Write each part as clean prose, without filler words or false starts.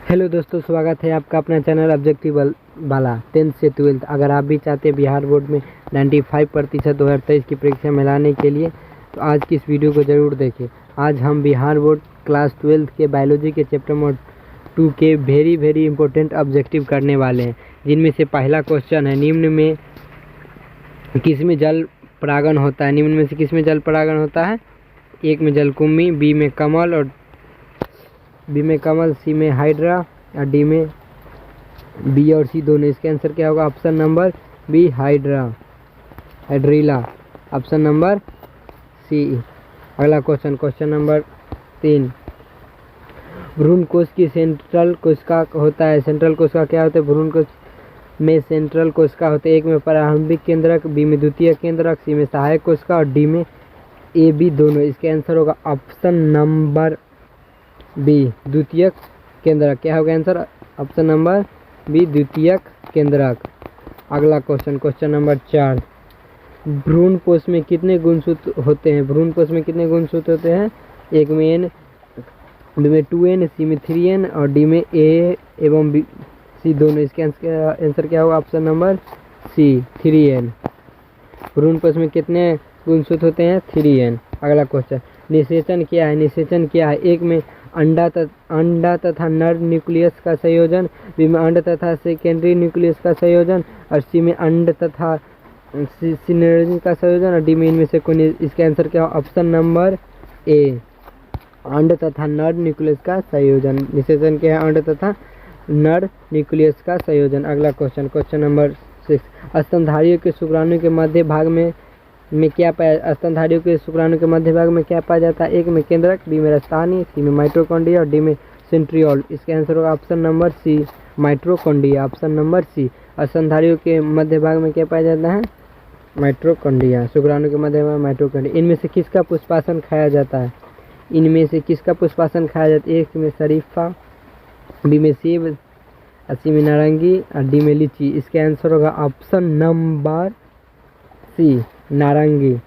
Hello दोस्तों, स्वागत है आपका अपना चैनल ऑब्जेक्टिव वाला 10th से 12th। अगर आप भी चाहते हैं बिहार बोर्ड में 95% 2023 की परीक्षा में लाने के लिए तो आज की इस वीडियो को ज़रूर देखें। आज हम बिहार बोर्ड क्लास 12th के बायोलॉजी के चैप्टर नंबर 2 के वेरी इंपॉर्टेंट ऑब्जेक्टिव करने वाले हैं, जिनमें से पहला क्वेश्चन है, निम्न में किसमें जल परागण होता है। निम्न में से किसमें जल परागण होता है? एक में जलकुंभी, बी में कमल और सी में हाइड्रा और डी में बी और सी दोनों। इसका आंसर क्या होगा? Option number B hydrilla, option number C. अगला क्वेश्चन नंबर 3, भ्रूण कोश की सेंट्रल कोशिका होता है। सेंट्रल कोशिका क्या होता है? भ्रूण कोश में सेंट्रल कोशिका होते हैं। एक में प्रारंभिक केंद्रक, बी में द्वितीय केंद्रक, सी में सहायक कोशिका और डी में ए बी दोनों। इसका आंसर होगा ऑप्शन नंबर बी द्वितीयक केंद्रक। क्या होगा आंसर? ऑप्शन नंबर बी द्वितीयक केंद्रक। अगला क्वेश्चन नंबर 4, भ्रूण कोश में कितने गुणसूत्र होते हैं? भ्रूण कोश में कितने गुणसूत्र होते हैं? एक में एन, बी में 2n, सी में 3n और डी में ए एवं बी सी दोनों। इसके आंसर क्या होगा? Option number C 3n। भ्रूण कोश में कितने गुणसूत्र होते हैं? 3n। अगला क्वेश्चन, निषेचन क्या है? निषेचन क्या है? एक में अंडा तथा नर न्यूक्लियस का संयोजन, बी में अंड तथा सेकेंडरी न्यूक्लियस का संयोजन और सी में अंड तथा सिनेर्जी का संयोजन और डी में इनमें से कोई। इसका आंसर क्या हो? ऑप्शन नंबर ए अंड तथा नर न्यूक्लियस का संयोजन। निषेचन क्या है? अंड तथा नर न्यूक्लियस का संयोजन। अगला क्वेश्चन नंबर 6, स्तनधारियों के शुक्राणु के मध्य भाग में क्या पाया? स्तनधारियों के शुक्राणु के मध्य भाग में क्या पाया जाता है? एक में केंद्रक, बी में राजधानी, सी में माइटोकॉन्ड्रिया और डी में सेंट्रियोल। इसका आंसर होगा option number C mitochondria, option number C. स्तनधारियों के मध्य भाग में क्या पाया जाता है? माइटोकॉन्ड्रिया। शुक्राणु के मध्य भाग में माइटोकॉन्ड्रिया। इनमें से किसका पुष्पासन खाया जाता है? इनमें से किसका पुष्पासन खाया जाता है? एक में शरीफा, बी में सेब, सी में नारंगी और डी में लीची। इसका आंसर होगा ऑप्शन नंबर सी नारंगी।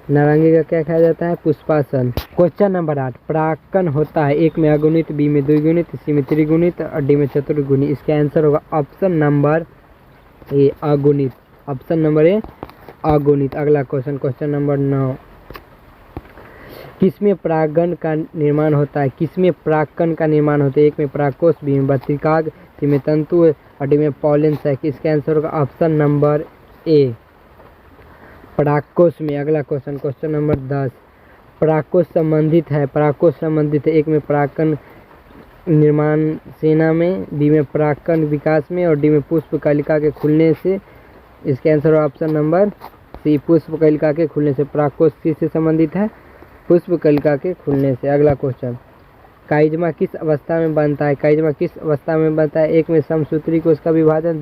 नारंगी का क्या खाया जाता है? पुष्पासन। क्वेश्चन नंबर 8, परागकण होता है। एक में अगुणित, बी में द्विगुणित, सी में त्रिगुणित और डी में चतुर्गुणित। इसका आंसर होगा ऑप्शन नंबर ए अगुणित, ऑप्शन नंबर ए अगुणित। अगला क्वेश्चन नंबर 9, किसमें परागकण का निर्माण होता है? किसमें परागकण का निर्माण होता है? एक में परागकोश, बी में बत्रिकाग, सी में तंतु और डी में पॉलन सैक। इसका आंसर होगा ऑप्शन नंबर ए परागकोश में। अगला क्वेश्चन नंबर 10, परागकोश संबंधित है। परागकोश संबंधित है। एक में परागकण निर्माण सेना में, बी में परागकण विकास में और डी में पुष्प कलिका के खुलने से। इसका आंसर ऑप्शन नंबर सी पुष्प कलिका के खुलने से। परागकोश किससे संबंधित है? पुष्प कलिका के खुलने से। अगला क्वेश्चन, काइजमा किस अवस्था में बनता है? काइजमा किस अवस्था में बनता है? एक में समसूत्री कोश का विभाजन,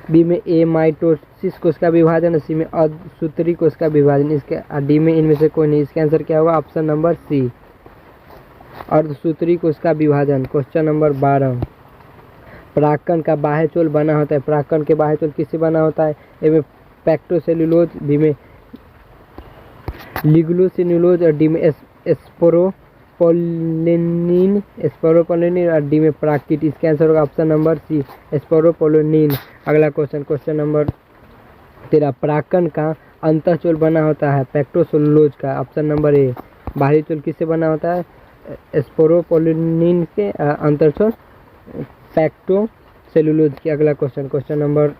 बी में ए माइटोसिस कोश का विभाजन, सी में अर्धसूत्री कोश का विभाजन। इसके डी में इनमें से कोई नहीं। इसका आंसर क्या होगा? ऑप्शन नंबर सी अर्धसूत्री कोश का विभाजन। क्वेश्चन नंबर 12, परागकण का बाह्य चोल बना होता है। परागकण के बाह्य चोल किससे बना होता है? ए में पैक्टोसेलुलोज, बी में लिग्नोसेल्यूलोज और डी में स्पोरोपोलिन और डी में परागकीट। इसका आंसर होगा ऑप्शन नंबर सी स्पोरोपोलिन। अगला क्वेश्चन नंबर 13, परागकण का अंतःचोल बना होता है पैक्टोसेलुलोज का। ऑप्शन नंबर ए। बाहरी चोल किससे बना होता है? स्पोरोपोलिन के अंतःचोल पैक्टोसेलुलोज के। अगला क्वेश्चन नंबर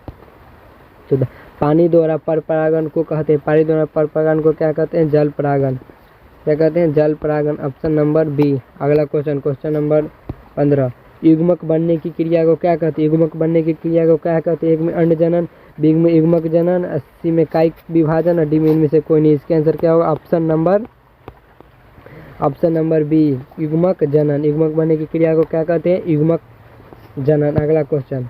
14, पानी द्वारा पर परागण को कहते हैं। पानी द्वारा पर परागण को क्या कहते हैं? जल परागण। क्या कहते हैं? जल परागण, ऑप्शन नंबर बी। अगला क्वेश्चन नंबर 15, युग्मक बनने की क्रिया को क्या कहते हैं? युग्मक बनने की क्रिया को क्या कहते हैं? एक में अंड जनन, बी में युग्मक जनन, सी में कायिक विभाजन और डी में इनमें से कोई नहीं। इसका आंसर क्या होगा? ऑप्शन नंबर बी युग्मक जनन। युग्मक बनने की क्रिया को क्या कहते हैं? युग्मक जनन। अगला क्वेश्चन,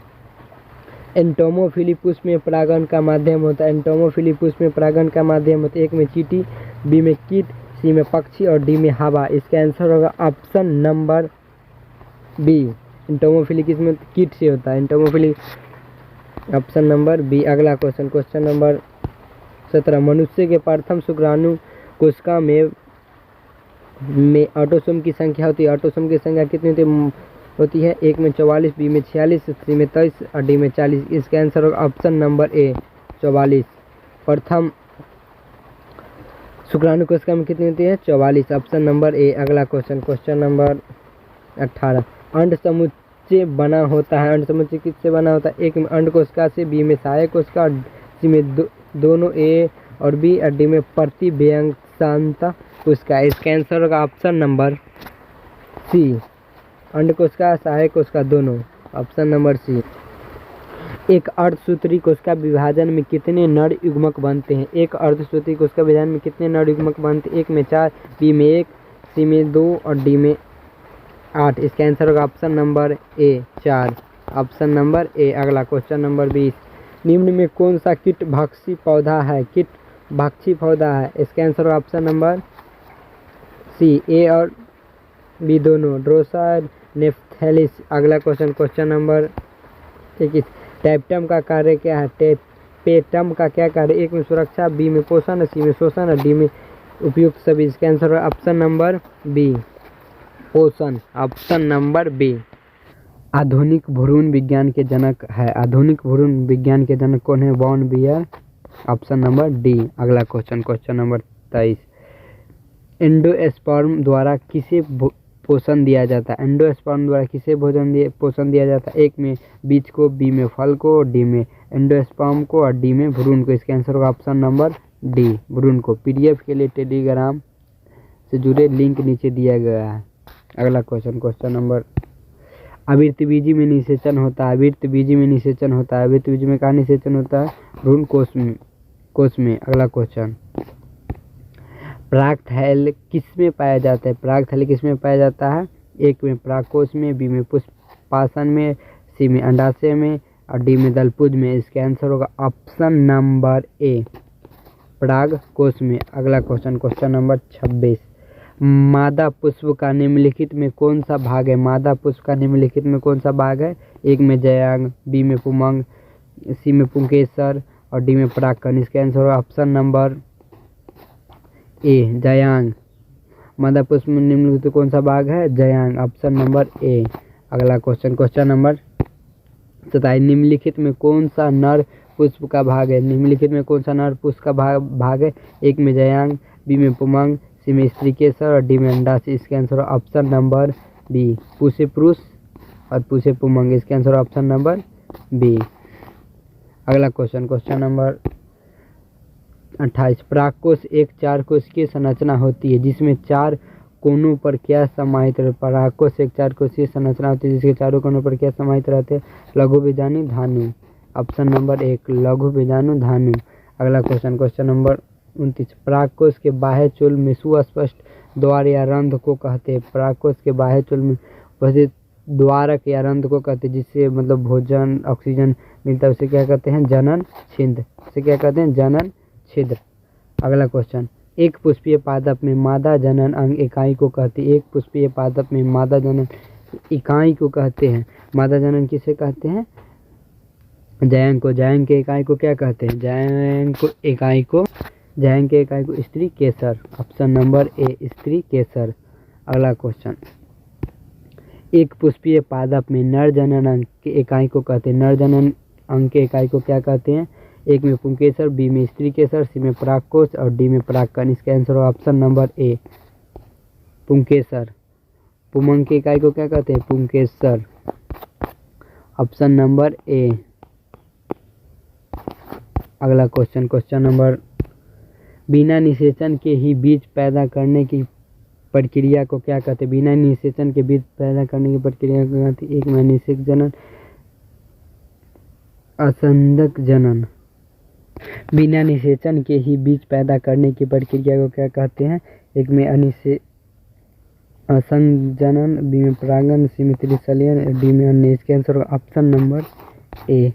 एंटोमोफिली पुष्प में परागण का माध्यम होता है। एंटोमोफिली पुष्प में परागण का माध्यम होता है। एक में चींटी, बी में कीट, सी में पक्षी और डी में हवा। इसका आंसर होगा ऑप्शन नंबर बी एंटोमोफिली किसमें? कीट से होता है एंटोमोफिली, ऑप्शन नंबर बी। अगला क्वेश्चन नंबर 17, मनुष्य के प्रथम शुक्राणु कोशिका में में ऑटोसोम की संख्या होती है। ऑटोसोम की संख्या कितनी होती है? एक में 44, बी में 46, सी में 23 और डी में 40। इसका आंसर होगा ऑप्शन नंबर ए 44। प्रथम शुक्राणु कोशिका में कितनी होती है? 44, ऑप्शन नंबर ए। अगला क्वेश्चन नंबर 18। अंड समुच्चय बना होता है। अंड समुच्चय किससे बना होता है? एक में अंड कोशिका से, बी में सहायक कोशिका और सी में दोनों ए और बी और डी में प्रतिव्यंग्यता कोशिका। इसका आंसर होगा ऑप्शन नंबर सी। अंड कोशिका, सहायक कोशिका दोनों, ऑप्शन नंबर सी। एक अर्धसूत्री कोशिका विभाजन में कितने नर युग्मक बनते हैं? एक अर्धसूत्री कोशिका विभाजन में कितने नर युग्मक बनते हैं? एक में 4, बी में 1, सी में 2 और डी में 8। इसका आंसर होगा ऑप्शन नंबर ए 4, ऑप्शन नंबर ए। अगला क्वेश्चन नंबर 20। निम्न में कौन सा कीट भक्षी पौधा है? कीट भक्षी पौधा है। इसका आंसर होगा ऑप्शन नंबर सी, ए और बी दोनों, ड्रोसा नेफ्थैलिस। अगला क्वेश्चन नंबर 21। टैपेटम का कार्य क्या है? टैपेटम का क्या कार्य? एक में सुरक्षा, बी में पोषण, सी में शोषण और डी में उपयुक्त सभी। इसका आंसर है ऑप्शन नंबर बी, पोषण, ऑप्शन नंबर बी। आधुनिक भ्रूण विज्ञान के जनक है। आधुनिक भ्रूण विज्ञान के जनक कौन है? Von Baer, option number D. अगला क्वेश्चन नंबर 23। एंडोस्पर्म द्वारा किसे पोषण दिया जाता है? एंडोस्पर्म द्वारा किसे पोषण दिया जाता है? एक में बीज को, बी में फल को, डी में एंडोस्पर्म को और डी में भ्रूण को। इसका आंसर होगा ऑप्शन नंबर डी, भ्रूण को। पीडीएफ के लिए टेलीग्राम से जुड़े लिंक नीचे दिया गया है। अगला क्वेश्चन नंबर। आवृत्तबीजी में निषेचन होता है। आवृत्तबीजी में निषेचन होता है। आवृत्तबीजी में कहाँ निषेचन होता है? भ्रूण कोश में। अगला क्वेश्चन। परागथैल किसमें पाया जाता है? परागथैल किसमें पाया जाता है? एक में परागकोश में, बी में पुष्पासन में, सी में अंडाशय में और डी में दलपुंज में। इसका आंसर होगा ऑप्शन नंबर ए, परागकोश में। अगला क्वेश्चन नंबर 26। मादा पुष्प का निम्नलिखित में कौन सा भाग है? मादा पुष्प का निम्नलिखित में कौन सा भाग है? एक में जयांग, बी में पुमंग, सी में पुंकेसर और डी में परागकण। इसका आंसर होगा ऑप्शन नंबर ए, जयांग। मादा पुष्प में निम्नलिखित कौन सा भाग है? जयांग, ऑप्शन नंबर ए। अगला क्वेश्चन नंबर 27। निम्नलिखित में कौन सा नर पुष्प का भाग है? निम्नलिखित में कौन सा नर पुष्प का भाग है? एक में जयांग, बी में पुमंग, सी में स्त्री केसर और डी में अंडाशय। इसके आंसर ऑप्शन नंबर बी, पुष्य पुरुष और पुष्य पुमंग। इसके आंसर ऑप्शन नंबर बी। अगला क्वेश्चन नंबर 28। परागकोश एक 4 कोशिकीय संरचना होती है जिसमें 4 कोनों पर क्या समाहित रहते? परागकोश एक 4 कोशिकीय संरचना होती है जिसके चारों कोनों पर क्या समाहित रहते हैं? लघु बीजाणु धानु, ऑप्शन नंबर 1, लघु बीजाणु धानु। अगला क्वेश्चन नंबर 29। परागकोश के बाह्य चूल में सुस्पष्ट द्वार या रंध्र को कहते हैं? परागकोश के बाह्य चूल में उपस्थित द्वारक या रंध्र को कहते हैं जिससे मतलब भोजन, ऑक्सीजन मिलता है, उसे क्या कहते हैं? जनन छिद्र। उसे क्या कहते हैं? जनन छिद्र। अगला क्वेश्चन। एक पुष्पीय पादप में मादा जनन अंग इकाई को कहते हैं? एक पुष्पीय पादप में मादा जनन इकाई को कहते हैं? मादा जनन किसे कहते हैं? जयांग को। जयांग के इकाई को क्या कहते हैं? जयांग के इकाई को स्त्री केसर, ऑप्शन नंबर ए, स्त्री केसर। अगला क्वेश्चन। एक पुष्पीय पादप में नर जनन अंग के इकाई को कहते हैं? नर जनन अंग के इकाई को क्या कहते हैं? एक में पुंकेसर, बी में स्त्री केसर, सी में परागकोश और डी में परागकण। इसका आंसर होगा ऑप्शन नंबर ए, पुंकेसर। पुमंग की इकाई को क्या कहते हैं? पुंकेसर, ऑप्शन नंबर ए। अगला क्वेश्चन नंबर। बिना निषेचन के ही बीज पैदा करने की प्रक्रिया को क्या कहते हैं? बिना निषेचन के बीज पैदा करने की प्रक्रिया को कहते हैं? एक में अनिषेक जनन, असंदक जनन। बिना निषेचन के ही बीज पैदा करने की प्रक्रिया को क्या कहते हैं? एक में असंजनन, बी में परागण, सी में त्रिशल्यन, डी में अन्य। इसके आंसर ऑप्शन नंबर ए।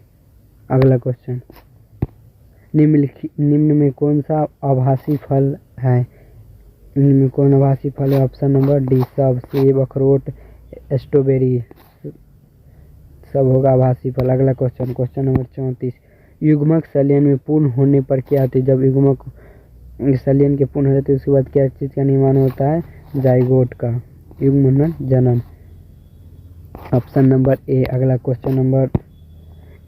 अगला क्वेश्चन। निम्न में कौन सा आभासी फल है? निम्न में कौन आभासी फल है? ऑप्शन नंबर डी, सब। सेब, अखरोट, स्ट्रॉबेरी सब होगा आभासी फल। अगला क्वेश्चन नंबर 34। युग्मक संलयन में पूर्ण होने पर क्या होती है? जब युग्मक संलयन के पूर्ण हो जाते हैं उसके बाद क्या चीज़ का निर्माण होता है? जाइगोट का युग्मन जनन। ऑप्शन नंबर ए। अगला क्वेश्चन नंबर,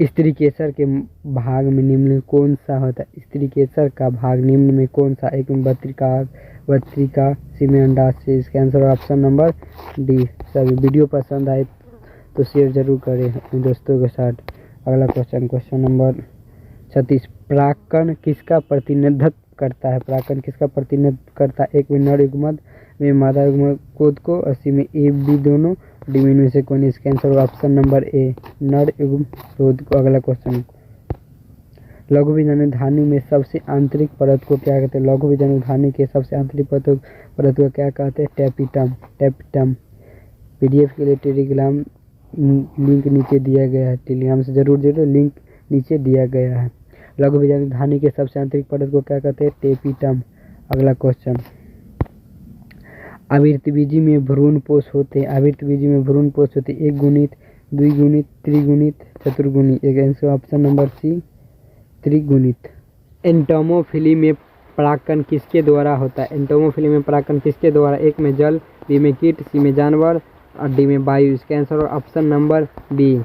स्त्री केसर के भाग में निम्न में कौन सा होता है? स्त्री केसर का भाग निम्न में कौन सा? एक में बत्रिका, सी में अंडाशय। इसका आंसर ऑप्शन नंबर डी सभी। वीडियो पसंद आए तो शेयर जरूर करें अपने दोस्तों के साथ। अगला क्वेश्चन नंबर 36, प्राक्कण किसका प्रतिनिधित्व करता है? प्राक्कण किसका प्रतिनिधित्व करता है? एक में नर युग्मक, में मादा युग्मक कोद को, 80 में ए बी दोनों, डी में से कौन? इसका आंसर ऑप्शन नंबर ए नर युग्म कोद को। अगला क्वेश्चन, लघु बीजाणु धानी में सबसे आंतरिक परत को क्या कहते हैं? लघु बीजाणु धानी के सबसे आंतरिक परत को क्या कहते हैं? टैपिटम। पीडीएफ के लिए टेलीग्राम लिंक नीचे दिया गया है, टेलीग्राम से जरूर जुड़े, लिंक नीचे दिया गया है। लघु बीजाणु धानी के सबसे आंतरिक परत को क्या कहते हैं? टेपिटम। अगला क्वेश्चन, आवृतबीजी में भ्रूणपोष होते हैं। आवृतबीजी में भ्रूणपोष होते हैं एक गुणित, द्विगुणित, त्रिगुणित, चतुर्गुणित। एक आंसर ऑप्शन नंबर सी त्रिगुणित। एंटोमोफिली में परागकण किसके द्वारा होता है? एंटोमोफिली में परागकण किसके द्वारा? एक में जल, बी में कीट, सी में जानवर और डी में वायु। इसका आंसर ऑप्शन नंबर बी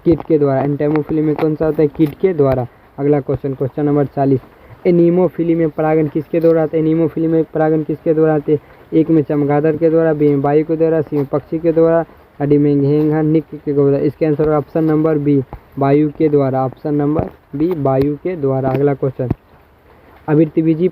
कीट के द्वारा। एंटोमोफिली में कौन सा होता है? कीट के द्वारा। अगला क्वेश्चन नंबर 40, एनीमोफिली में परागण किसके द्वारा आता है? एनीमोफिली में परागण किसके द्वारा आते हैं? एक में चमगादड़ के द्वारा, बी में वायु के द्वारा, सी में पक्षी के द्वारा और डी में घेंघा निक के द्वारा। इसके आंसर ऑप्शन नंबर बी वायु के द्वारा। ऑप्शन नंबर बी वायु के द्वारा। अगला क्वेश्चन, आवृतबीजी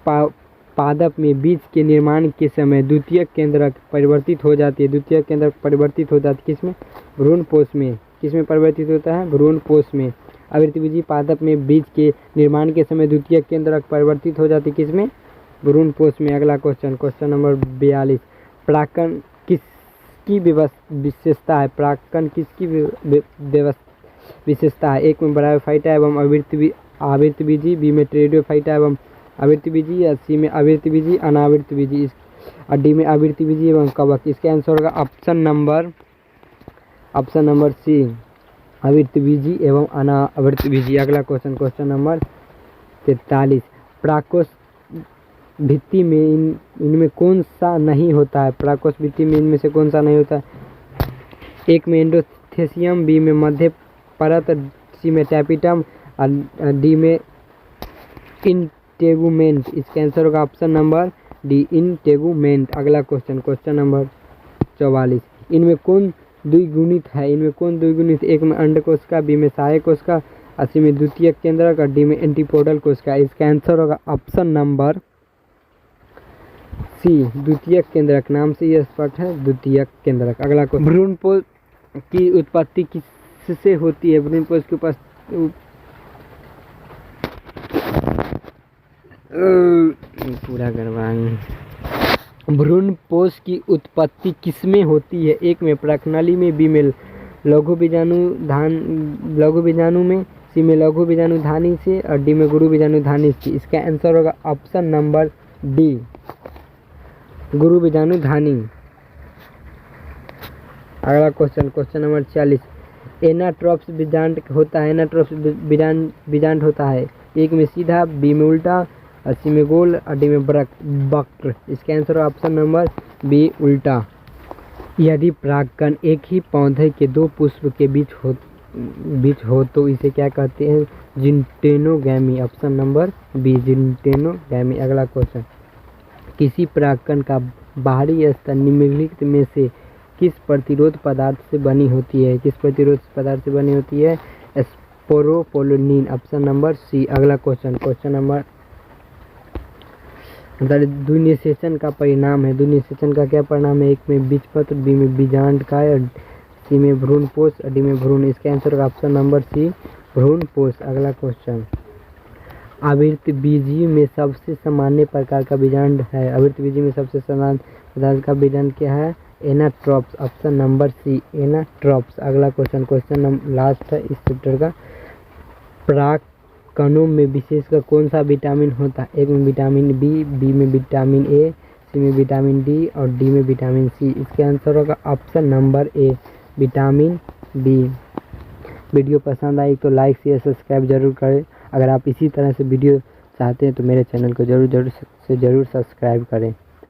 पादप में बीज के निर्माण के समय द्वितीयक केंद्रक परिवर्तित हो जाती है। द्वितीयक केंद्रक परिवर्तित हो जाती है किसमें? भ्रूणपोष में। किसमें परिवर्तित होता है? भ्रूणपोष में। आवृतबीजी पादप में बीज के निर्माण के समय द्वितीयक केंद्रक परिवर्तित हो जाती है किसमें? भ्रूणपोष में। अगला क्वेश्चन नंबर 42, परागकण किसकी विशेषता है? परागकण किसकी विशेषता है? एक में ब्रायोफाइटा एवं आवृतबीजी, बी में टेरिडोफाइटा एवं आवृतबीजी, या सी में आवृतबीजी अनावृतबीजी और डी में आवृतबीजी एवं कवक। इसका आंसर होगा ऑप्शन नंबर सी आवृतबीजी एवं अनावृतबीजी। अगला क्वेश्चन नंबर 43, परागकोश भित्ति में इनमें कौन सा नहीं होता है? परागकोश भित्ति में इनमें से कौन सा नहीं होता है? एक में एंडोथेसियम, बी में मध्य परत, सी में टैपिटम और डी में इंटेगुमेंट। इसका आंसर होगा ऑप्शन नंबर डी इंटेगुमेंट। अगला क्वेश्चन नंबर 44, इनमें कौन द्विगुणित है? इनमें कौन द्विगुणित? एक में अंडकोशिका, बी में सहायक कोशिका, सी में द्वितीयक केंद्रक और डी में एंटीपोडल कोशिका। इसका आंसर होगा ऑप्शन नंबर सी द्वितीयक केंद्रक। नाम से यह स्पष्ट है, द्वितीयक केंद्रक। अगला क्वेश्चन, भ्रूणपोष की उत्पत्ति किससे होती है? भ्रूणपोष की पूरा करवाएंगे। भ्रूणपोष की उत्पत्ति किसमें होती है? एक में प्रकनली में, बी में लघु बीजाणु में, सी में लघु बीजाणु धानी से और डी में गुरु बीजाणु धानी से। इसका आंसर होगा ऑप्शन नंबर डी गुरु बीजाणु धानी। अगला क्वेश्चन नंबर 40, एनाट्रोप्स बीजांड होता है। एनाट्रोप्स बीजांड होता है एक में सीधा, बी में उल्टा, सी में गोल और डी में वक्र। इसका आंसर ऑप्शन नंबर बी उल्टा। यदि परागकण एक ही पौधे के दो पुष्प के बीच हो तो इसे क्या कहते हैं? Gymnogamy. Option number B gymnogamy. अगला क्वेश्चन, किसी परागकण का बाहरी स्तर निम्नलिखित में से किस प्रतिरोध पदार्थ से बनी होती है? किस प्रतिरोध पदार्थ से बनी होती है? स्पोरोपोलिन। Option number C. अगला क्वेश्चन नंबर, द्विनिषेचन का परिणाम है। द्विनिषेचन का क्या परिणाम है? एक में बीजपत्र, बी में बीजांडकाय, सी में भ्रूणपोष और डी में भ्रूण। इसका आंसर होगा ऑप्शन नंबर सी भ्रूणपोष। अगला क्वेश्चन, आवृतबीजी में सबसे सामान्य प्रकार का बीजांड है। आवृतबीजी में सबसे सामान्य प्रकार का बीजांड क्या है? Anatropous. Option number C anatropous. अगला क्वेश्चन लास्ट है इस चैप्टर का, परागकणों में विशेषकर कौन सा विटामिन होता है? एक में विटामिन बी, बी में विटामिन ए, सी में विटामिन डी और डी में विटामिन सी। इसका आंसर होगा option number A vitamin B. Video पसंद आई तो लाइक शेयर सब्सक्राइब जरूर करें। अगर आप इसी तरह से वीडियो चाहते हैं तो मेरे चैनल को जरूर सब्सक्राइब करें।